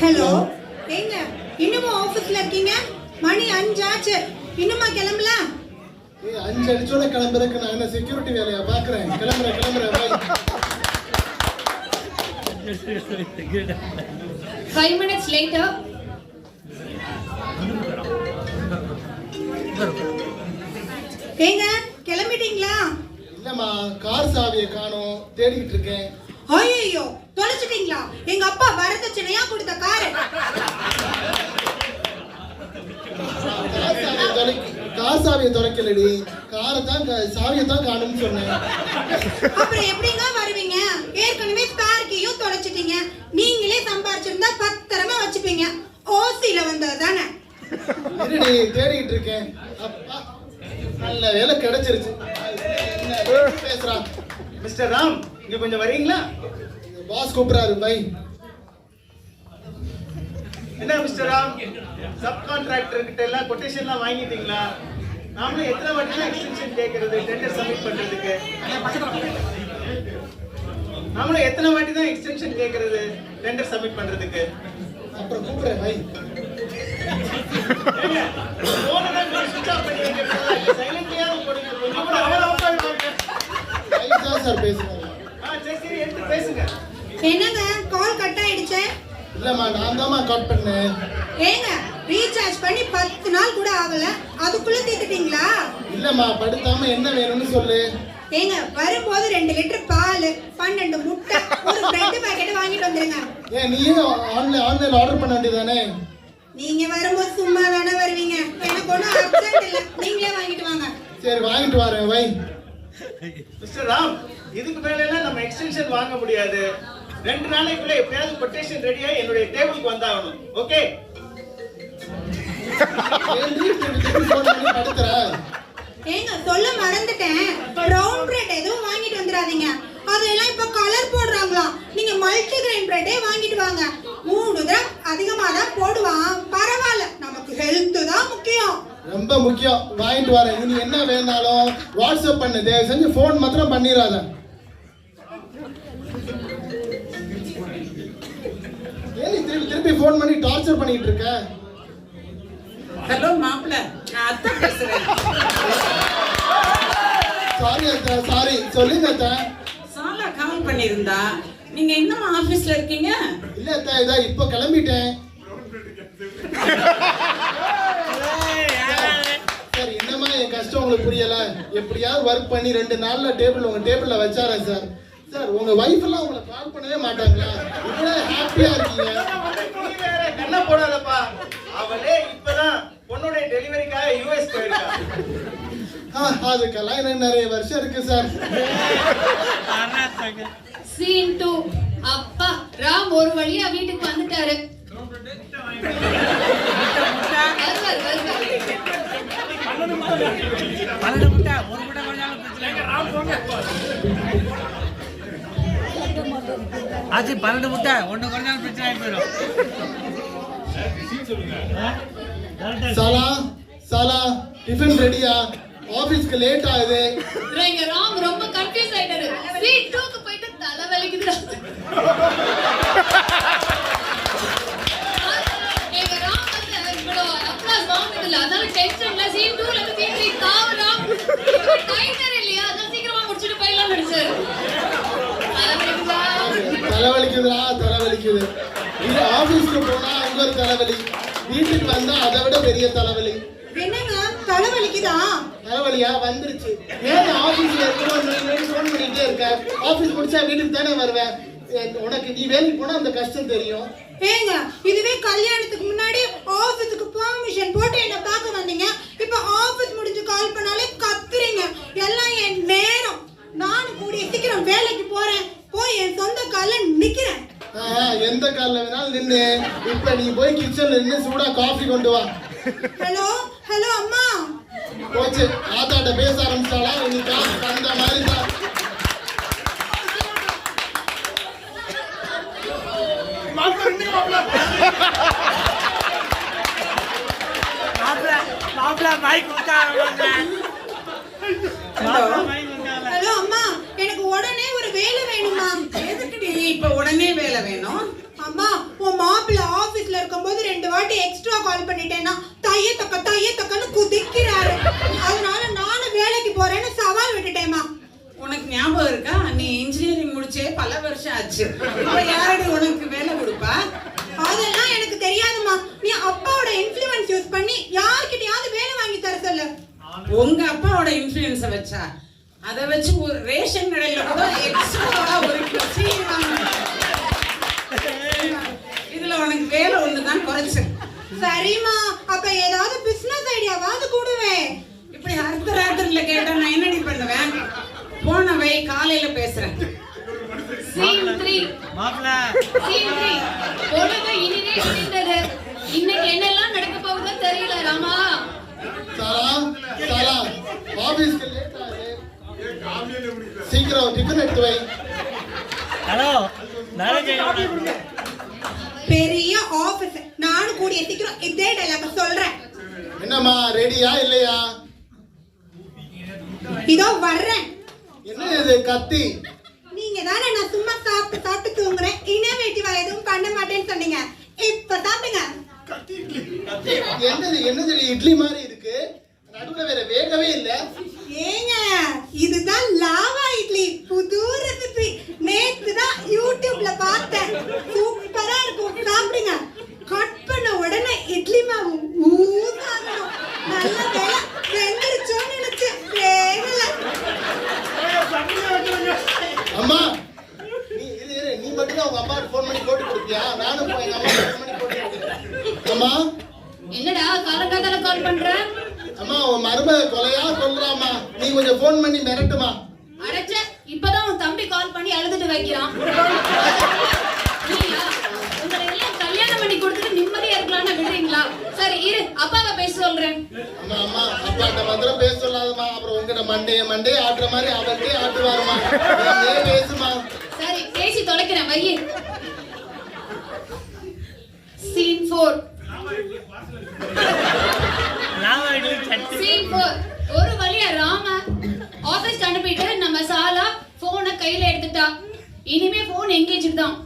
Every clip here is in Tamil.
ஹலோ, ஏங்க இன்னுமா ஆபீஸ்ல இருக்கீங்க? மணி 5 ஆச்சு, இன்னுமா கிளம்பல? 5 அடிச்சோட கிளம்புறதுக்கு நான் என்ன செக்யூரிட்டி வேலையா பாக்குறேன்? கிளம்புறேன் பாய். 5 minutes later. ஏங்க கிளம்பிட்டீங்களா? இல்லம்மா, கார் சாவியை காணோம், தேடிட்டு இருக்கேன். ஐயோ, தொலைச்சிட்டீங்களா? எங்க அப்பா வரதட்சணையா கொடுத்த கார். கார் சாவியை தொலைக்கலடி, காரை தான் சாவியை தான் காணும்னு சொன்னேன். அப்புறம் எப்படிங்க வருவீங்க? ஏற்கனவே கார் கீயும் தொலைச்சிட்டீங்க. நீங்களே சம்பாரிச்சிருந்தா பத்திரமா வச்சுப்பீங்க. ஓசில வந்தது தானே. இருடி, தேடிட்டு இருக்கேன். அப்பா, நல்ல வேலை கிடைச்சிருச்சு. பேசுறா மிஸ்டர் ராம், இங்க கொஞ்சம் வரீங்களா? பாஸ் கூப்பிடுறாரு பை. என்ன மிஸ்டர் ராம், சப் கான்ட்ராக்டர் கிட்ட எல்லாம் கொட்டேஷன்லாம் வாங்கிட்டீங்களா? நாமளும் எத்தனை வாட்டி தான் எக்ஸ்டென்ஷன் கேட்கறது டெண்டர் சப்மிட் பண்றதுக்கு? நாமளும் எத்தனை வாட்டி தான் எக்ஸ்டென்ஷன் கேட்கறது டெண்டர் சப்மிட் பண்றதுக்கு? அப்புறம் கூப்பிடுறேன் பை. போன தான் ஸ்விட்ச் ஆஃப் பண்ணி வைக்கிறீங்க, சைலன்ட்லயாவது போடுங்க. கொஞ்சம் கூட அவலவலமா இருக்காங்க. பை தான் சார் பேசுறாங்க. சரி எடுத்து பேசுங்க. என்னங்க கால் கட் ஆயிடுச்சு? இல்லம்மா, நான் தான்மா கட் பண்ணேன். ஏங்க ரீசார்ஜ் பண்ணி 10 நாள் கூட ஆகல, அதுக்குள்ள தீத்துட்டீங்களா? இல்லம்மா, படுத்தாம என்ன வேணும்னு சொல்லு. ஏங்க வரும்போது 2 லிட்டர் பால், 12 முட்டை, ஒரு பிரெட் பாக்கெட் வாங்கிட்டு வந்துருங்க. ஏன் நீயும் ஆன்லைன் ஆர்டர் பண்ண வேண்டியதானே? நீங்க வரும்போது சும்மா தானே வருவீங்க, எனக்கு ஒன்றும் அர்ஜென்ட் இல்லை, நீங்களே வாங்கிட்டு வாங்க. சரி, வாங்கிட்டு வரேன் வை. மிஸ்டர் ராம், இதுக்கு மேல எல்லாம் நம்ம எக்ஸ்டென்ஷன் வாங்க முடியாது. 2 நாளைக்குள்ள எப்படியாவது கொட்டேஷன் ரெடியா என்னுடைய டேபிளுக்கு வந்தாகணும். ஓகே? ஏங்க சொல்ல மறந்துட்டேன், பிரவுன் பிரெட் எதுவும் வாங்கிட்டு வந்துடாதீங்க. அதெல்லாம் இப்ப கலர் போடுறாங்களா. நீங்க மல்டி கிரெயின் பிரெட்டே வாங்கிட்டு வாங்க. 3 கிராம் அதிகமா தான் போடுவான், பரவாயில்ல, நமக்கு ஹெல்த் தான் முக்கியம். ரொம்ப முக்கியம். வாங்கிட்டு வரேன். இனி என்ன வேணாலும் வாட்ஸ்அப் பண்ணு, தயவு செஞ்சு போன் மாத்திரம் பண்ணிடாத. ஏன் நீ திருப்பி போன் பண்ணி டார்ச்சர் பண்ணிட்டு இருக்க? ஹலோ மாப்பிள்ள, நான் அத்தை பேசுறேன். சாரி அத்தா, சாரி. சொல்லுங்க அத்தா. சாலா கால் பண்ணியிருந்தா. நீங்க இன்னும் ஆபீஸ்ல இருக்கீங்க? இல்ல அத்தா, இதா இப்ப கிளம்பிட்டேன். சார், என்னமா என் கஷ்டம் உங்களுக்கு புரியல? எப்படியாவது ஒர்க் பண்ணி 2 நாள்ல உங்க டேபிள்ல வச்சாரேன் சார். சார், உங்க வைஃப் எல்லாம் உங்களை கால் பண்ணவே மாட்டாங்களா? இவ்வளவு ஹாப்பியா இருக்கீங்க. நீ வேற கண்ண போடாதப்பா. அவளே இப்பதான் பொண்ணுடைய டெலிவரிக்காக யுஎஸ் போயிருக்கா. அதுக்கெல்லாம் இன்னும் நிறைய வருஷம் இருக்கு சார். Scene 2. அப்பா ராம் ஒரு வழியா வீட்டுக்கு வந்துட்டாரு. அது 12 முட்டை ஒண்ணு கொஞ்சம் பிரச்சனை ஆகி போயிடும். சாலா டிஃபன் ரெடியா? ஆபீஸ்க்கு லேட் ஆகுது. எங்க ராம் ரொம்ப கன்ஃபியூஸ் ஆயிட்டாரு. Scene 2க்கு போயிட்டு தலை வலிக்குதுடா. எங்க ராம் வந்து இவ்வளோ அப்ளாஸ் வாங்குனதில்ல, அதனால டென்ஷன்ல Scene 2ல இருந்து Scene 3 தாவு ராம். டைமர் இல்லையா, அதான் சீக்கிரமா முடிச்சுட்டு போயிடலாம்னு நினைச்சாரு. தலைவலிக்குது. இது ஆபீஸ்க்கு போனா அங்க ஒரு தலைவலி, வீட்டுக்கு வந்தா அதை விட பெரிய தலைவலி. என்னங்க தலைவலிக்குதா? தலைவலியா வந்துருச்சு. ஏன் ஆபீஸ்ல இருக்கணும் ஃபோன் பண்ணிட்டே இருக்க? ஆபீஸ் முடிச்சா வீட்டுக்கு தானே வருவேன். உனக்கு நீ வேலைக்கு போனா அந்த கஷ்டம் தெரியும். ஏங்க இதுவே கல்யாணத்துக்கு முன்னாடி ஆபீஸ்க்கு பெர்மிஷன் போட்டு என்ன பார்க்க வந்தீங்க, இப்ப ஆபீஸ் முடிஞ்சு கால் பண்ணாலே கத்துறீங்க. எல்லாம் என் நேரம். நானும் கூடிய சீக்கிரம் வேலைக்கு போறேன், போய் என் சொந்த கால்ல நிக்கிறேன். எந்த கால்ல வேணாலும் நின்னு. இப்ப நீ போய் கிச்சன்ல நின்னு சூடா காஃபி கொண்டு வா. ஹலோ ஹலோ அம்மா. போச்சு, ஆத்தாட்ட பேச ஆரம்பிச்சாளா? இன்னைக்கு அந்த மாதிரி தான். ஹலோ அம்மா, எனக்கு உடனே ஒரு வேலை வேணுமா? எதுக்கு இப்ப உடனே வேலை வேணும்? அம்மா உன் மாப்பிள்ள ஆபீஸ்ல இருக்கும்போது 2 வாட்டி எக்ஸ்ட்ரா கால் பண்ணிட்டேன்னா தைய தக்கன்னு குதிக்கிறாரு. அதனால நானும் வேலைக்கு போறேன்னு சவால் விட்டுட்டேம்மா. உனக்கு ஞாபகம் இருக்கா? நீ இன்ஜினியரிங் முடிச்சே பல வருஷம் ஆச்சு. இப்ப யாரடி உனக்கு வேலை கொடுப்பா? அதெல்லாம் எனக்கு தெரியாதும்மா. நீ அப்பாவோட இன்ஃப்ளூயன்ஸ் யூஸ் பண்ணி யார்கிட்டயாவது வேலை வாங்கி தர சொல்லு. உங்க அப்பாவோட இன்ஃப்ளூயன்ஸ வச்சா அதை வச்சு ஒரு ரேஷன் கடையில கூட எக்ஸ்ட்ரா ஒரு கிலோ சீனி வாங்கணும். இதுல உனக்கு வேலை ஒண்ணுதான் குறைச்சு. சரிம்மா, அப்ப ஏதாவது பிசினஸ் ஐடியாவாவது கூடுவேன். இப்படி அர்த்த ராத்திரில கேட்டா நான் என்னடி பண்ணுவேன்? போனவை காலையில பேசுறேன். Scene 3. மாப்பிள்ள Scene 3. பொழுது இனிதே விடிந்தது. இன்னைக்கு என்னெல்லாம் நடக்க போகுதோ தெரியல ராமா. சாரா ஆபீஸ்க்கு லேட் ஆகுது. சீக்கிரம் டிஃபன் எடுத்து வை. ஹலோ மேனேஜர் பெரிய ஆபீஸ். நானும் கூடிய சீக்கிரம் இதே டைலாக் சொல்றேன். என்னம்மா ரெடியா இல்லையா? இதோ வர்றேன். என்ன இது கத்தி? நீங்க தானே நான் சும்மா சாப்பிட்டு தூங்குறேன், இன்னோவேட்டிவா எதுவும் பண்ண மாட்டேன்னு சொன்னீங்க. இப்ப சாப்பிடுங்க. என்னது இட்லி மாதிரி இருக்கு, நடுவுல வேற வேகவே இல்ல. ஏங்க இதுதான் லாவா இட்லி, புது ரெசிபி. நேத்து தான் யூடியூப்ல பார்த்தேன், சூப்பரா இருக்கும். சாப்பிடுங்க. கட் பண்ண உடனே இட்லி மாவு ஊதாகணும். நல்ல வேலை வெந்துருச்சோன்னு நினைச்சு வேகல. அம்மா நீ மட்டும் தான் உங்க அம்மாவுக்கு ஃபோன் பண்ணி போட்டு கொடுப்பியா? நானும் போய் எங்க அம்மாவுக்கு ஃபோன் பண்ணி போட்டு கொடுக்கிறேன். அம்மா என்னடா காலங்காத்தால கால் பண்ற? அம்மா உன் மருமக கொலையா சொல்றாமா, நீ கொஞ்சம் ஃபோன் பண்ணி மிரட்டுமா. அடச்சே, இப்பதான் உன் தம்பி கால் பண்ணி அழுதுட்டு வைக்கிறான். நீயா உங்களை எல்லாம் கல்யாணம் பண்ணி கொடுத்துட்டு நிம்மதியா இருக்கலாம்னு விடுறீங்களா? சரி இரு, அப்பாவை பேச சொல்றேன். அம்மா அப்பாட்ட மாத்திரம் பேச சொல்லாதம்மா, அப்புறம் உங்ககிட்ட மண்டைய ஆட்டுற மாதிரி அவர்கிட்டே ஆட்டுவாருமா. நீயே பேசுமா. சரி பேசி தொலைக்கிறேன், வையே. Scene 4. Lava idli chutney Scene 4. ஒரு வழியா ராம ஆபீஸ்க்கு அனுப்பிட்டு நம்ம சாலா போனை கையில எடுத்துட்டா. இனிமே போன் எங்கேஜ் தான்.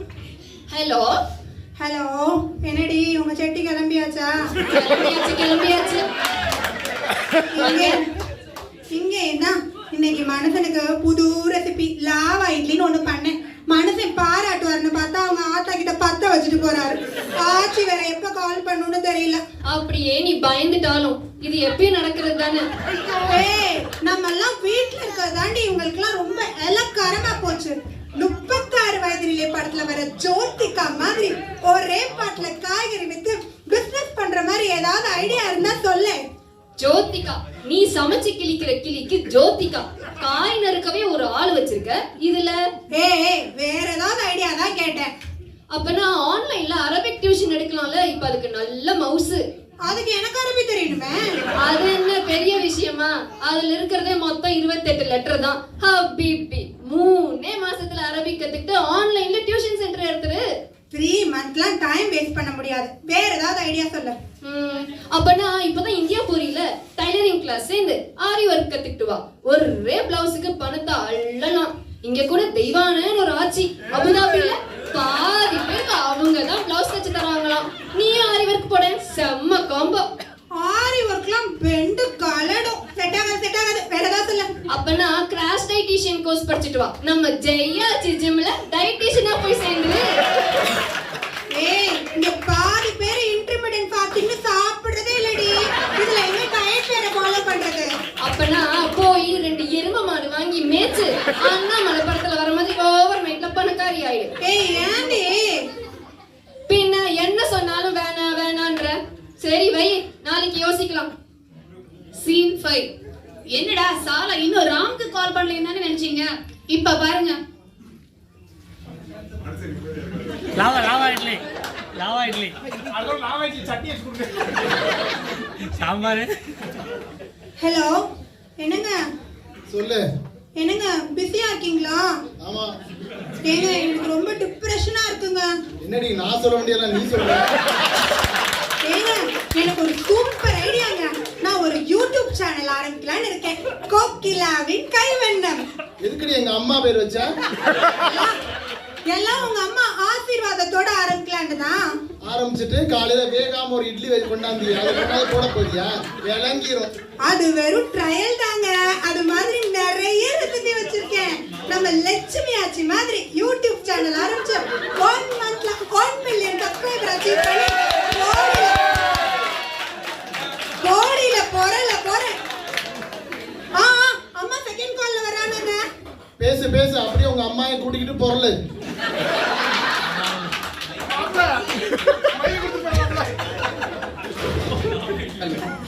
ஹலோ ஹலோ, என்னடி உங்க செட்டி கிளம்பியாச்சா? கிளம்பியாச்சு. இங்க என்ன இன்னைக்கு மனுஷனுக்கு புது ரெசிபி லாவா இட்லின்னு ஒண்ணு பண்ணேன். மனுஷன் பாராட்டுவாருன்னு பார்த்தா அவங்க ஆத்தா கிட்ட பத்த வச்சுட்டு போறாரு. ஆச்சி வேற எப்ப கால் பண்ணணும்னு தெரியல. அப்படியே நீ பயந்துட்டாலும் இது எப்பயும் நடக்கிறது தானே. ஏய், நம்ம எல்லாம் வீட்டுல இருக்கிறதாண்டி இவங்களுக்கு எல்லாம் ரொம்ப இலக்காரமா போச்சு. 36 வயதிலே படத்துல வர ஜோதிகா மாதிரி ஒரே பாட்டுல காய்கறி வித்து பிசினஸ் பண்ற மாதிரி ஏதாவது ஐடியா இருந்தா சொல்லு. ஜோதிகா, நீ சமைச்சு கிழிக்கிற கிளிக்கு ஜோதிகா. காய் நறுக்கவே ஒரு ஆள் வச்சிருக்க. இதுல ஏய் வேற ஏதாவது ஐடியா தான் கேட்டேன். அப்ப நான் ஆன்லைன்ல அரபிக் டியூஷன் எடுக்கலாம்ல. இப்ப அதுக்கு நல்ல மவுசு. அதுக்கு எனக்கு அரபி தெரியணுமே. அது என்ன பெரிய விஷயமா? அதுல இருக்கிறதே மொத்தம் 28 லெட்டர் தான். ஹபிபி 3 மாசத்துல அரபிக் கத்துக்கிட்டு ஆன்லைன்ல டியூஷன் சென்டர் எடுத்துரு. 3 மந்த்லாம் டைம் வேஸ்ட் பண்ண முடியாது. வேற ஏதாவது ஐடியா சொல்லு. அப்பனா இப்பதான் இந்தியா போறீல, டைலரிங் கிளாஸ் சேர்ந்து ஆரி ஒர்க் கத்துக்கிட்டு வா. ஒரே பிளவுஸுக்கு பணத்தை அள்ளலாம். இங்க கூட தெய்வானு ஒரு ஆச்சி அபுதாபில பாதி பேருக்கு அவங்க தான் பிளவுஸ் தச்சு தராங்களாம். நீயும் ஆரி ஒர்க் போட, செம்ம காம்போ. ஆரி ஒர்க்லாம் பெண்டு கலடும். செட் ஆகாது. வேற ஏதாவது சொல்லு. அப்பனா கிராஷ் டயட்டீஷியன் கோர்ஸ் படிச்சிட்டு வா. நம்ம ஜெயாச்சி ஜிம்ல டயட்டீஷியனா போய் சேர்ந்து. ஏய், இங்க பாதி பேர் இன்டர்மீடியட் ஃபாஸ்டிங்னு சாப்பிடுறதே இல்லடி. இதுல என்ன டயட் வேற ஃபாலோ பண்றது? அப்பனா போய் 2 எருமை மாடு வாங்கி மேய்ச்சு அண்ணாமலை படத்துல வர மாதிரி ஓவர் நைட்ல பணக்காரி ஆயிடு. ஏய் ஏண்டி? பின்ன என்ன சொன்னாலும் வேணான்ற. சரி வை, நாளைக்கு யோசிக்கலாம். Scene 5. என்னடா சாலா இன்னும் ராம்க்கு கால் பண்ணலன்னு தானே நினைச்சீங்க? இப்ப பாருங்க. லாவா இட்லி சாம்பார். ஹலோ, என்னங்க சொல்லு. என்னங்க பிஸியா இருக்கீங்களா? ஆமா. ஏங்க எனக்கு ரொம்ப டிப்ரெஷனா இருக்குங்க. என்னடி நான் சொல்ல வேண்டியதெல்லாம் நீ சொல்ற? ஏங்க எனக்கு ஒரு சூப்பர் ஐடியாங்க. நான் ஒரு யூடியூப் சேனல் ஆரம்பிக்கலாம்னு இருக்கேன். கோகிலாவின் கைவண்ணம். எதுக்குடி எங்க அம்மா பேர் வச்ச? எல்லாம் உங்க அம்மா தான். ஆரம்பிச்சுட்டு காலையில வேகாம ஒரு இட்லி கொண்டாந்து அதை கொண்டாந்து போட போறியா? விளங்கிரும். அது வெறும் ட்ரையல் தாங்க. அது மாதிரி நிறைய ரெசிபி வச்சிருக்கேன். நம்ம லட்சுமி ஆச்சி மாதிரி யூடியூப் சேனல் ஆரம்பிச்சு 1 monthல 1 million சப்ஸ்கிரைபர் அச்சீவ் பண்ணி கோடியில போறேன். அம்மா செகண்ட் கால்ல வரானுங்க. பேசு பேசு, அப்படியே உங்க அம்மாயை கூட்டிக்கிட்டு பொருள்.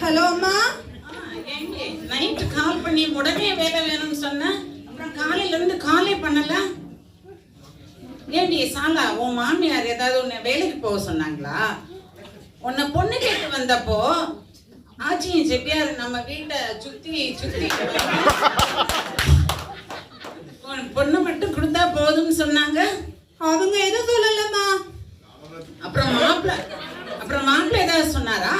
ஹலோ அம்மா. ஏண்டி நைட்டு கால் பண்ணி உடனே வேலை வேணும்னு சொன்ன, அப்புறம் காலையில இருந்து காலே பண்ணல. ஏண்டி சாலா, உன் மாமியார் ஏதாவது உன்னை வேலைக்கு போக சொன்னாங்களா? உன்னை பொண்ணு கேட்டு வந்தப்போ ஆச்சியும் செட்டியார் நம்ம வீட்டை சுத்தி பொண்ணு மட்டும் கொடுத்தா போதும்னு சொன்னாங்க. அவங்க எதுவும் சொல்லலம்மா. அப்புறம் மாப்பிள்ளை ஏதாவது சொன்னாரா?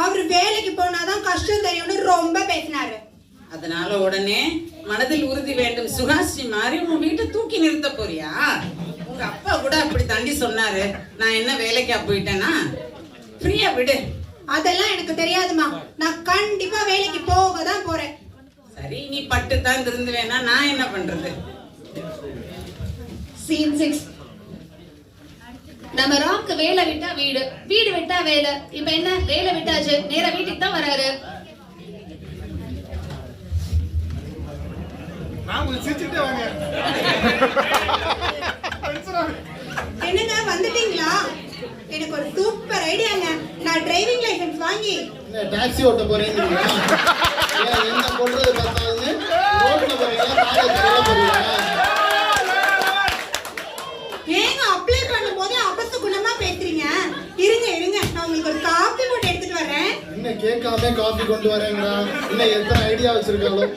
அவர் வேலைக்கு போனாதான் கஷ்டம் தெரியும்னு ரொம்ப பேசினாரு. அதனால உடனே மனதில் உறுதி வேண்டும் சுகாஸ்ரீ மாதிரி உன் வீட்டை தூக்கி நிறுத்த போறியா? உங்க அப்பா கூட அப்படி தாண்டி சொன்னாரு. நான் என்ன வேலைக்கா போயிட்டேனா? ஃப்ரீயா விடு. அதெல்லாம் எனக்கு தெரியாதுமா. நான் கண்டிப்பா வேலைக்கு போக தான் போறேன். சரி, நீ பட்டு தான் திருந்துவேனா? நான் என்ன பண்றது? Scene 6. நம்ம ராம்க்கு வேலை விட்டா வீடு, வீடு விட்டா வேலை. இப்ப என்ன, வேலை விட்டாச்சு, நேரா வீட்டுக்கு தான் வராரு. என்னங்க வந்துட்டீங்களா? எனக்கு ஒரு சூப்பர் ஐடியாங்க. நான் டிரைவிங் லைசென்ஸ் வாங்கி டாக்ஸி ஓட்ட போறீங்களா? என்ன பண்றது பார்த்தாலுமே ரோட்ல போறீங்களா, காலேஜ்ல போறீங்களா? ஏங்க அப்ளை பண்ணும்போதே அபத்த குணமா பேசுறீங்க? இருங்க நான் உங்களுக்கு ஒரு காபி போட்டு எடுத்துட்டு வரேன். என்ன கேட்காம காபி கொண்டு வரேங்கடா? இன்னும் எத்தனை ஐடியா வச்சிருக்காங்களோ.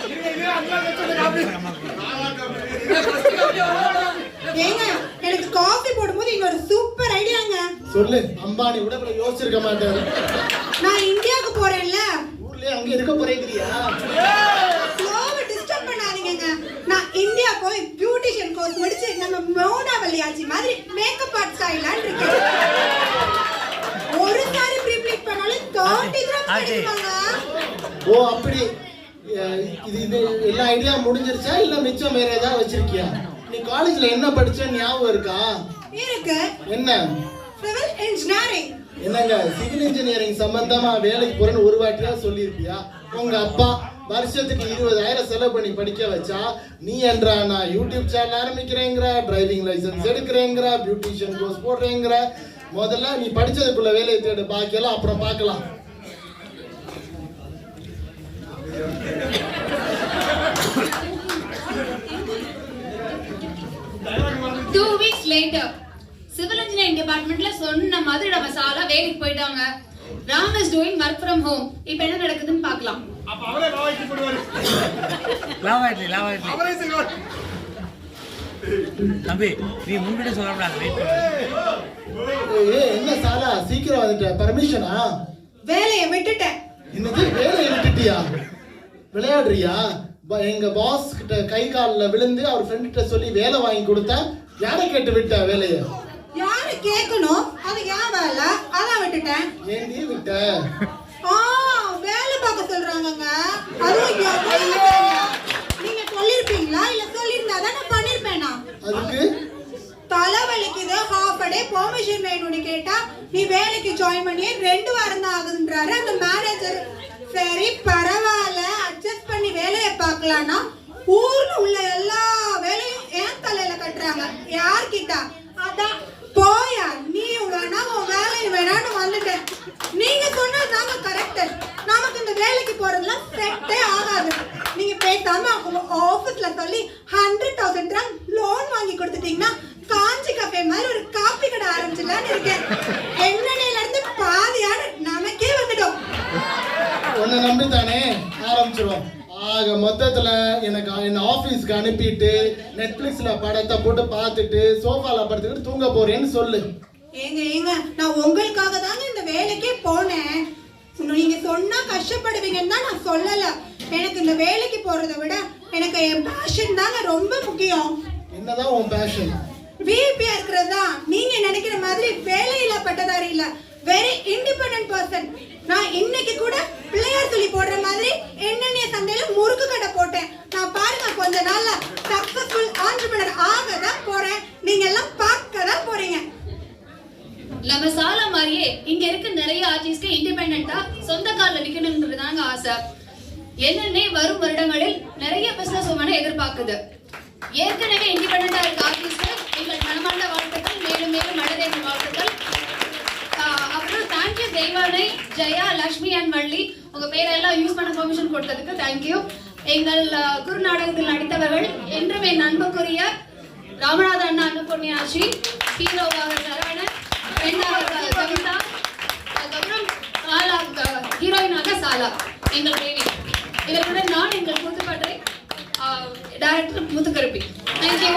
ஏங்க எனக்கு காபி போடும்போது இன்னொரு சூப்பர் ஐடியாங்க. சொல்லு. அம்பானி கூட இப்படி யோசிச்சிருக்க மாட்டாரு. நான் இந்தியாவுக்கு போறேன்ல, ஊர்லயே அங்க இருக்க போறேங்கிறியா? ஸ்லோவா டிஸ்டர்ப் பண்ணாதீங்க. நான் இந்தியா போய் பியூட்டிஷியன் கோர்ஸ் முடிச்சு நம்ம மோனாவல்லி ஆச்சி மாதிரி மேக்கப் ஆர்ட் ஸ்டைலான்னு இருக்கேன். ஒரு சாரி ப்ரீப்ளீட் பண்ணாலும் 30 கிராம் கிடைக்குமாங்க. ஓ அப்படி. இது எல்லா ஐடியா முடிஞ்சிருச்சா இல்ல மிச்சம் வேற ஏதாவது வச்சிருக்கியா? நீ காலேஜ்ல என்ன படிச்ச ஞாபகம் இருக்கா? இருக்கு. என்ன? Civil engineering. என்னங்க சிவில் இன்ஜினியரிங் சம்பந்தமா வேலைக்கு போறேன்னு ஒரு வாட்டியா சொல்லியிருப்பியா? உங்க அப்பா வருஷத்துக்கு 20,000 செலவு பண்ணி படிக்க வச்சா நீ என்றா நான் யூடியூப் சேனல் ஆரம்பிக்கிறேங்கிற, டிரைவிங் லைசன்ஸ் எடுக்கிறேங்கிற, பியூட்டிஷியன் கோர்ஸ் போடுறேங்கிற. முதல்ல நீ படிச்சதுக்குள்ள வேலையை தேடு, பாக்கியெல்லாம் அப்புறம் பார்க்கலாம். 2 weeks later, சிவில் இன்ஜினியரிங் டிபார்ட்மெண்ட்ல சொன்ன மாதிரி நம்ம சாலா வேலைக்கு போயிட்டாங்க. Ram is doing work from home. இப்போ என்ன நடக்குதுன்னு பார்க்கலாம். அப்ப அவரே லாவா இட்லி அவரே செய்வார். தம்பி நீ முன்கிட்ட சொல்லக்கூடாது, வெயிட் பண்ணு. என்ன சாலா சீக்கிரம் வந்துட்ட? பர்மிஷனா? வேலையை விட்டுட்டேன். என்னது வேலையை விட்டுட்டியா? விளையாடுறியா? எங்க பாஸ் கிட்ட கை காலில் விழுந்து அவர் ஃப்ரெண்ட் கிட்ட சொல்லி வேலை வாங்கி கொடுத்தா யாரை கேட்டு விட்ட வேலையை? யாரு கேட்கணும்? அது ஏன் வேலை, அதான் விட்டுட்டேன். ஏண்டி விட்ட? வேலை பார்க்க சொல்றாங்கங்க. அதுவும் எவ்வளவு வேலை? நீங்க சொல்லிருப்பீங்களா? இல்ல சொல்லிருந்தா தான் நான் பண்ணிருப்பேனா? அதுக்கு தலைவலிக்குது, ஹாஃப் டே பெர்மிஷன் வேணும்னு கேட்டா நீ வேலைக்கு ஜாயின் பண்ணி 2 வாரம் தான் ஆகுதுன்றாரு அந்த மேனேஜர். சரி பரவாயில்ல, அட்ஜஸ்ட் பண்ணி வேலையை பார்க்கலாம்னா ஊர்ல உள்ள எல்லா வேலையும் ஏன் தலையில கட்டுறாங்க. யார்கிட்ட? அதான் போயா நீ வேணா உன் வேலையை வேணான்னு வந்துட்டேன். நீங்க சொன்னது தாங்க கரெக்ட். நமக்கு இந்த வேலைக்கு போறதுலாம் செட்டே ஆகாது. நீங்க பேசாம உங்க ஆபீஸ்ல சொல்லி 100,000 ரூபாய் லோன் வாங்கி கொடுத்துட்டீங்கன்னா காஞ்சி கஃபே மாதிரி ஒரு காபி கடை ஆரம்பிச்சிடலான்னு இருக்கேன். எண்ணெயில இருந்து பாதியான நமக்கே வந்துடும். உன்னை நம்பி தானே ஆரம்பிச்சிருவோம். ஆக மொத்தத்துல எனக்கு என்ன ஆபீஸ்க்கு அனுப்பிட்டு நெட்ஃபிளிக்ஸ்ல படத்தை போட்டு பார்த்துட்டு சோஃபால படுத்துக்கிட்டு தூங்க போறேன்னு சொல்லு. ஏங்க நான் உங்களுக்காக தாங்க இந்த வேலைக்கே போனேன். நீங்க சொன்னா கஷ்டப்படுவீங்கன்னு தான் நான் சொல்லல. எனக்கு இந்த வேலைக்கு போறதை விட எனக்கு என் பேஷன் தாங்க ரொம்ப முக்கியம். என்னதான் உன் பேஷன்? விஐபியா இருக்கிறது தான். நீங்க நினைக்கிற மாதிரி வேலையில்லா பட்டதாரி இல்ல, வெரி இண்டிபெண்டன்ட் பர்சன். நான் இன்னைக்கு கூட பிள்ளையார் சொல்லி போடுற மாதிரி எண்ணெய் சந்தையில முறுக்கு கடை போட்டேன். நான் பாருங்க கொஞ்ச நாள்ல சக்சஸ்ஃபுல் ஆண்டர்பிரனர் ஆக தான் போறேன். நீங்க எல்லாம் பார்க்க தான் போறீங்க. நம்ம சாலா மாதிரியே இங்க இருக்க நிறைய ஆர்டிஸ்ட்க்கு இண்டிபெண்டன்ட்டா சொந்த கால்ல நிக்கணும்ன்றதாங்க ஆசை. என்னன்னே வரும் வருடங்களில் நிறைய பிசினஸ் உமனை எதிர்பார்க்குது. ஏற்கனவே இண்டிபெண்டன்ட்டா இருக்க ஆர்டிஸ்ட் எங்கள் மனமார்ந்த வாழ்த்துக்கள், மேலும் மேலும் மனதேற்ற வாழ்த்துக்கள். அப்புறம் தேங்க்யூ தெய்வானை, ஜெயா, லக்ஷ்மி அண்ட் வள்ளி, உங்க பேரெல்லாம் யூஸ் பண்ண பெர்மிஷன் கொடுத்ததுக்கு தேங்க்யூ. எங்கள் குரு நாடகத்தில் நடித்தவர்கள் என்றும் என் அன்புக்குரிய ராமநாத அண்ணா, அன்னபூர்ணியாட்சி, ஹீரோவாக சரவணன், பெண்ணாக கவிதா, அதுக்கப்புறம் ஹீரோயினாக சாலா, எங்கள் தேவி. இவர்களுடன் நான் எங்கள் புதுப்பட்டை டைரக்டர் முத்துக்கருப்பி. தேங்க்யூ.